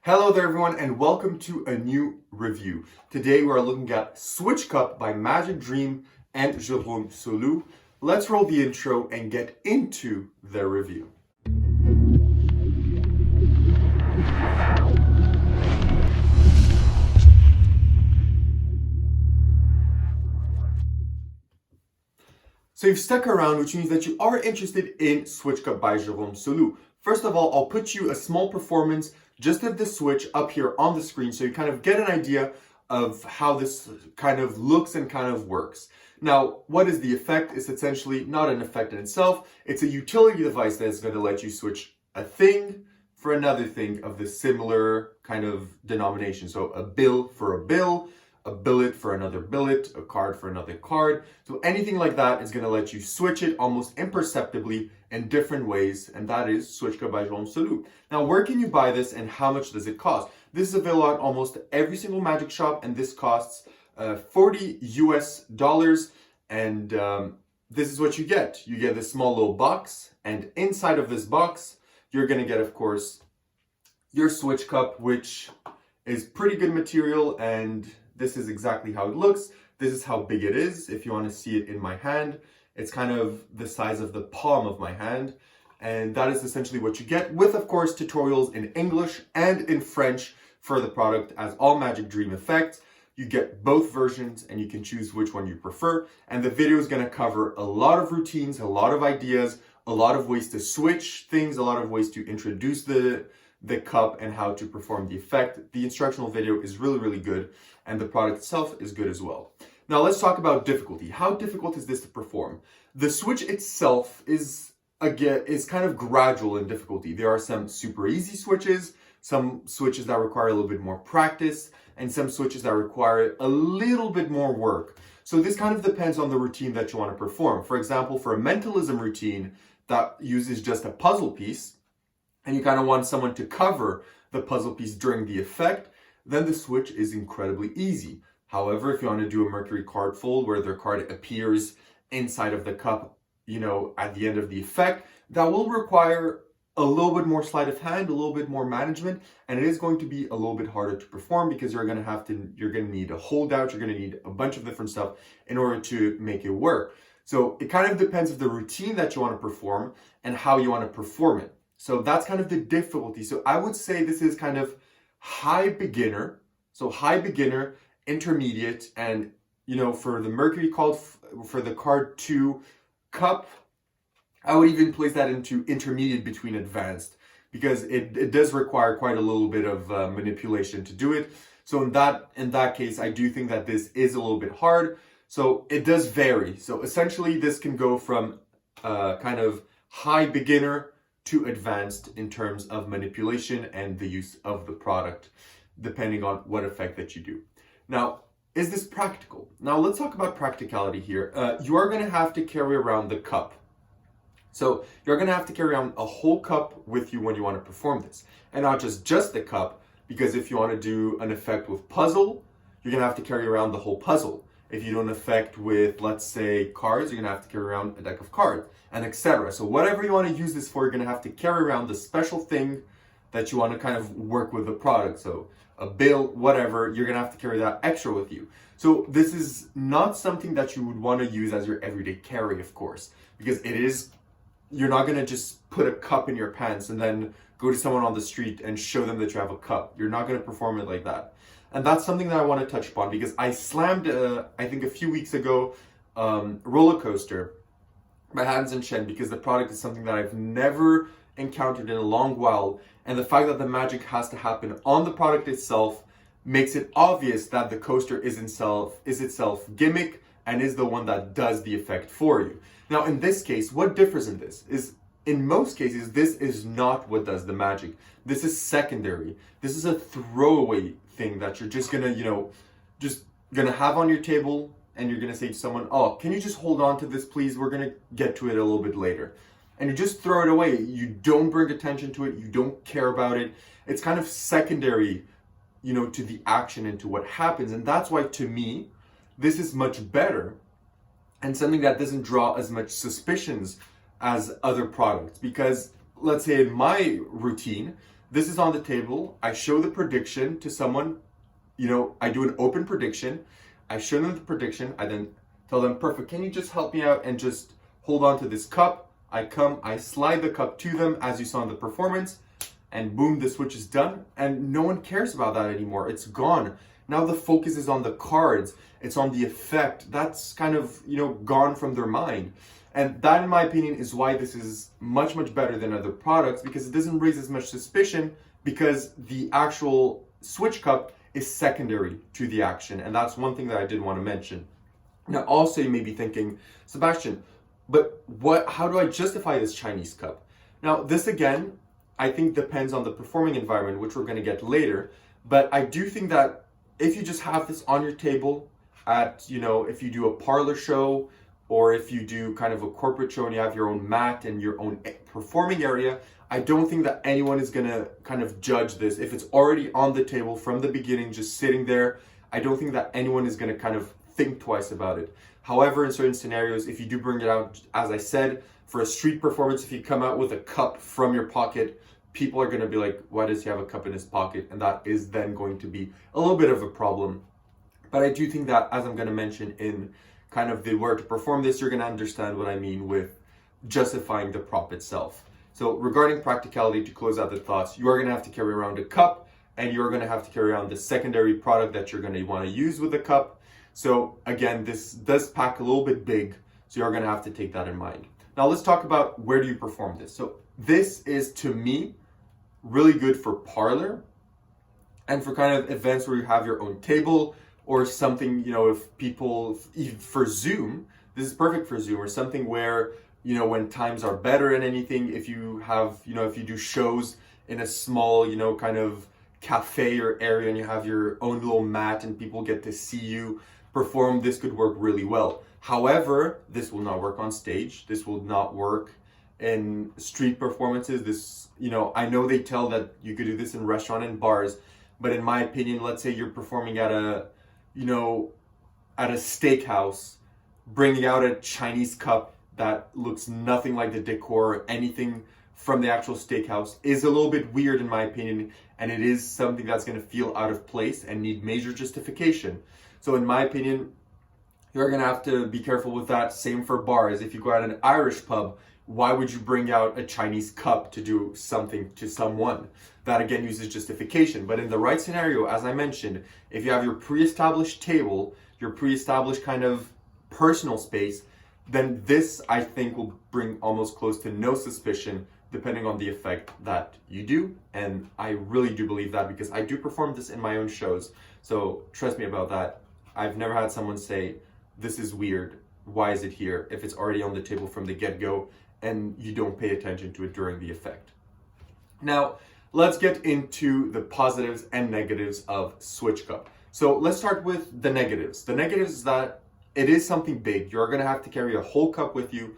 Hello there everyone and welcome to a new review. Today we are looking at Switch Cup by Magic Dream and Jerome Sauloup. Let's roll the intro and get into the review. So you've stuck around, which means that you are interested in Switch Cup by Jerome Sauloup. First of all, I'll put you a small performance just of the Switch up here on the screen so you kind of get an idea of how this kind of looks and kind of works. Now, what is the effect? It's essentially not an effect in itself. It's a utility device that is going to let you switch a thing for another thing of the similar kind of denomination. So a bill for a bill, a billet for another billet, a card for another card. So anything like that is going to let you switch it almost imperceptibly in different ways, and that is Switch Cup by Jerome Sauloup. Now, where can you buy this and how much does it cost? This is available at almost every single magic shop, and this costs $40 US, and this is what you get. You get this small little box, and inside of this box, you're going to get, of course, your Switch Cup, which is pretty good material, and this is exactly how it looks. This is how big it is. If you want to see it in my hand, it's kind of the size of the palm of my hand. And that is essentially what you get with, of course, tutorials in English and in French for the product as all Magic Dream effects. You get both versions and you can choose which one you prefer. And the video is going to cover a lot of routines, a lot of ideas, a lot of ways to switch things, a lot of ways to introduce the cup and how to perform the effect. The instructional video is really good, and the product itself is good as well. Now let's talk about difficulty. How difficult is this to perform? The Switch itself is kind of gradual in difficulty. There are some super easy switches, some switches that require a little bit more practice, and some switches that require a little bit more work. So this kind of depends on the routine that you want to perform. For example, for a mentalism routine that uses just a puzzle piece, and you kind of want someone to cover the puzzle piece during the effect, then the switch is incredibly easy. However, if you want to do a Mercury card fold where their card appears inside of the cup, at the end of the effect, that will require a little bit more sleight of hand, a little bit more management, and it is going to be a little bit harder to perform because you're going to need a holdout, you're going to need a bunch of different stuff in order to make it work. So it kind of depends on the routine that you want to perform and how you want to perform it. So that's kind of the difficulty. So I would say this is kind of high beginner. So high beginner, intermediate, and for the Mercury called for the card 2 cup, I would even place that into intermediate between advanced because it does require quite a little bit of manipulation to do it. So in that case, I do think that this is a little bit hard. So it does vary. So essentially this can go from kind of high beginner to advanced in terms of manipulation and the use of the product, depending on what effect that you do. Now, is this practical? Now, let's talk about practicality here. You are going to have to carry around the cup. So you're going to have to carry around a whole cup with you when you want to perform this. And not just the cup, because if you want to do an effect with puzzle, you're going to have to carry around the whole puzzle. If you do an effect with, let's say, cards, you're going to have to carry around a deck of cards, and etc. So whatever you want to use this for, you're going to have to carry around the special thing that you want to kind of work with the product. So a bill, whatever, you're going to have to carry that extra with you. So this is not something that you would want to use as your everyday carry, of course, because you're not going to just put a cup in your pants and then go to someone on the street and show them that you have a cup. You're not going to perform it like that. And that's something that I want to touch upon because I slammed, I think a few weeks ago, roller coaster by Hans and Shen because the product is something that I've never encountered in a long while. And the fact that the magic has to happen on the product itself makes it obvious that the coaster is itself gimmick and is the one that does the effect for you. Now, in this case, what differs in this is in most cases, this is not what does the magic. This is secondary. This is a throwaway thing that you're just gonna have on your table, and you're gonna say to someone, "Oh, can you just hold on to this, please? We're gonna get to it a little bit later." And you just throw it away. You don't bring attention to it. You don't care about it. It's kind of secondary, to the action and to what happens. And that's why, to me, this is much better and something that doesn't draw as much suspicions as other products. Because let's say in my routine, this is on the table. I show the prediction to someone, I do an open prediction. I show them the prediction. I then tell them, perfect, can you just help me out and just hold on to this cup? I slide the cup to them as you saw in the performance, and boom, the switch is done. And no one cares about that anymore. It's gone. Now the focus is on the cards. It's on the effect. That's kind of, gone from their mind. And that, in my opinion, is why this is much, much better than other products, because it doesn't raise as much suspicion, because the actual switch cup is secondary to the action. And that's one thing that I did want to mention. Now, also, you may be thinking, Sebastian, but how do I justify this Chinese cup? Now, this again, I think depends on the performing environment, which we're going to get later. But I do think that if you just have this on your table at, if you do a parlor show, or if you do kind of a corporate show and you have your own mat and your own performing area, I don't think that anyone is gonna kind of judge this. If it's already on the table from the beginning, just sitting there, I don't think that anyone is gonna kind of think twice about it. However, in certain scenarios, if you do bring it out, as I said, for a street performance, if you come out with a cup from your pocket, people are gonna be like, why does he have a cup in his pocket? And that is then going to be a little bit of a problem. But I do think that, as I'm gonna mention in kind of the where to perform this, you're going to understand what I mean with justifying the prop itself. So regarding practicality, to close out the thoughts, you are going to have to carry around a cup, and you're going to have to carry around the secondary product that you're going to want to use with the cup. So again, this does pack a little bit big, so you're going to have to take that in mind. Now let's talk about where do you perform this. So this is, to me, really good for parlor and for kind of events where you have your own table, or something, if people, for Zoom, this is perfect for Zoom, or something where, when times are better and anything, if you have, if you do shows in a small, kind of cafe or area, and you have your own little mat and people get to see you perform, this could work really well. However, this will not work on stage. This will not work in street performances. This, I know they tell that you could do this in restaurant and bars, but in my opinion, let's say you're performing at a steakhouse, bringing out a Chinese cup that looks nothing like the decor or anything from the actual steakhouse is a little bit weird in my opinion, and it is something that's going to feel out of place and need major justification. So in my opinion, you're going to have to be careful with that. Same for bars. If you go out an Irish pub, why would you bring out a Chinese cup to do something to someone? That again uses justification. But in the right scenario, as I mentioned, if you have your pre-established table, your pre-established kind of personal space, then this, I think, will bring almost close to no suspicion depending on the effect that you do. And I really do believe that, because I do perform this in my own shows. So trust me about that. I've never had someone say, this is weird, why is it here, if it's already on the table from the get-go and you don't pay attention to it during the effect. Now, let's get into the positives and negatives of Switch Cup. So let's start with the negatives. The negatives is that it is something big. You're gonna have to carry a whole cup with you,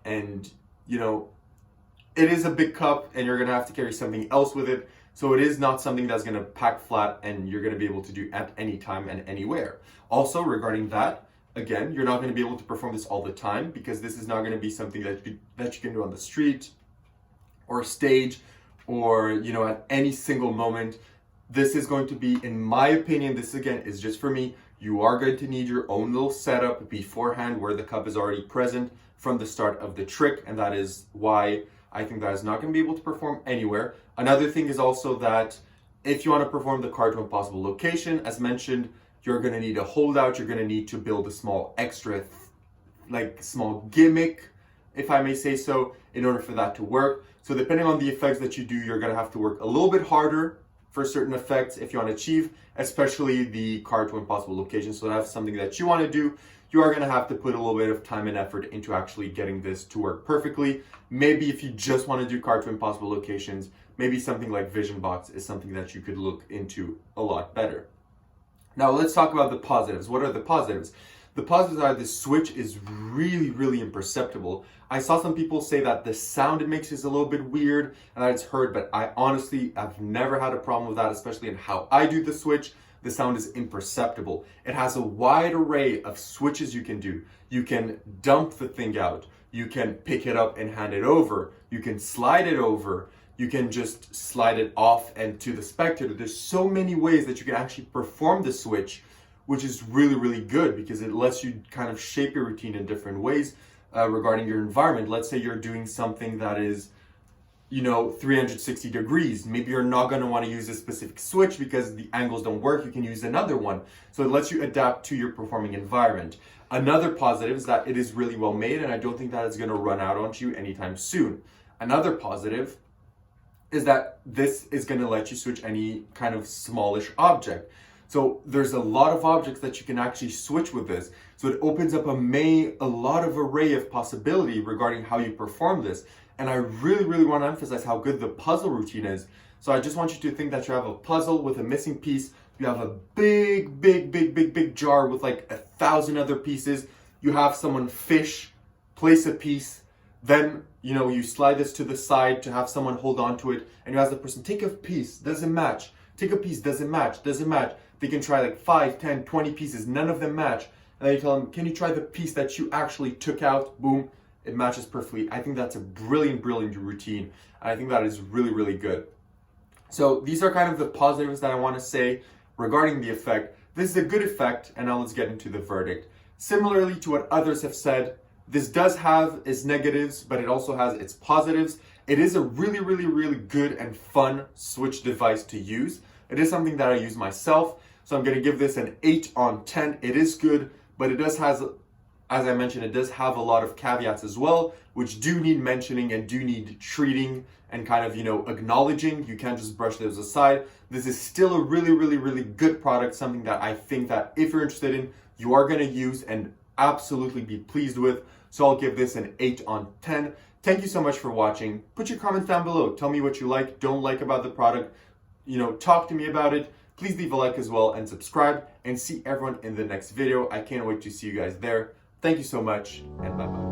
and it is a big cup, and you're gonna have to carry something else with it. So it is not something that's gonna pack flat and you're gonna be able to do at any time and anywhere. Also, regarding that, again, you're not gonna be able to perform this all the time, because this is not gonna be something that you can do on the street or stage, or at any single moment. This is going to be, in my opinion, this again is just for me, you are going to need your own little setup beforehand where the cup is already present from the start of the trick, and that is why I think that is not going to be able to perform anywhere. Another thing is also that if you want to perform the card to impossible location, as mentioned, you're going to need a holdout. You're going to need to build a small extra, small gimmick, if I may say so, in order for that to work. So depending on the effects that you do, you're going to have to work a little bit harder for certain effects if you want to achieve, especially the card to impossible location. So that's something that you want to do. You are going to have to put a little bit of time and effort into actually getting this to work perfectly. Maybe if you just want to do card to impossible locations, maybe something like Vision Box is something that you could look into a lot better. Now let's talk about the positives. What are the positives? The positives are the switch is really, really imperceptible. I saw some people say that the sound it makes is a little bit weird and that it's heard, but I honestly have never had a problem with that, especially in how I do the switch. The sound is imperceptible. It has a wide array of switches you can do. You can dump the thing out. You can pick it up and hand it over. You can slide it over. You can just slide it off, and to the spectator, there's so many ways that you can actually perform the switch, which is really, really good because it lets you kind of shape your routine in different ways regarding your environment. Let's say you're doing something that is, 360 degrees. Maybe you're not going to want to use a specific switch because the angles don't work. You can use another one. So it lets you adapt to your performing environment. Another positive is that it is really well made, and I don't think that it's going to run out on you anytime soon. Another positive is that this is going to let you switch any kind of smallish object. So there's a lot of objects that you can actually switch with this. So it opens up a lot of array of possibility regarding how you perform this. And I really, really want to emphasize how good the puzzle routine is. So I just want you to think that you have a puzzle with a missing piece. You have a big jar with like 1,000 other pieces. You have someone fish, place a piece, then you slide this to the side to have someone hold on to it, and you ask the person, take a piece, doesn't match. Take a piece, doesn't match. They can try like 5, 10, 20 pieces, none of them match. And then you tell them, can you try the piece that you actually took out? Boom, it matches perfectly. I think that's a brilliant routine. I think that is really, really good. So these are kind of the positives that I want to say regarding the effect. This is a good effect, and now let's get into the verdict. Similarly to what others have said, this does have its negatives, but it also has its positives. It is a really, really, really good and fun switch device to use. It is something that I use myself, so I'm going to give this an 8 on 10. It is good, but it does has, as I mentioned, it does have a lot of caveats as well, which do need mentioning and do need treating and kind of, acknowledging. You can't just brush those aside. This is still a really, really, really good product, something that I think that if you're interested in, you are going to use and absolutely be pleased with. So I'll give this an 8 on 10. Thank you so much for watching. Put your comments down below. Tell me what you like, don't like about the product. Talk to me about it. Please leave a like as well and subscribe, and see everyone in the next video. I can't wait to see you guys there. Thank you so much, and bye-bye.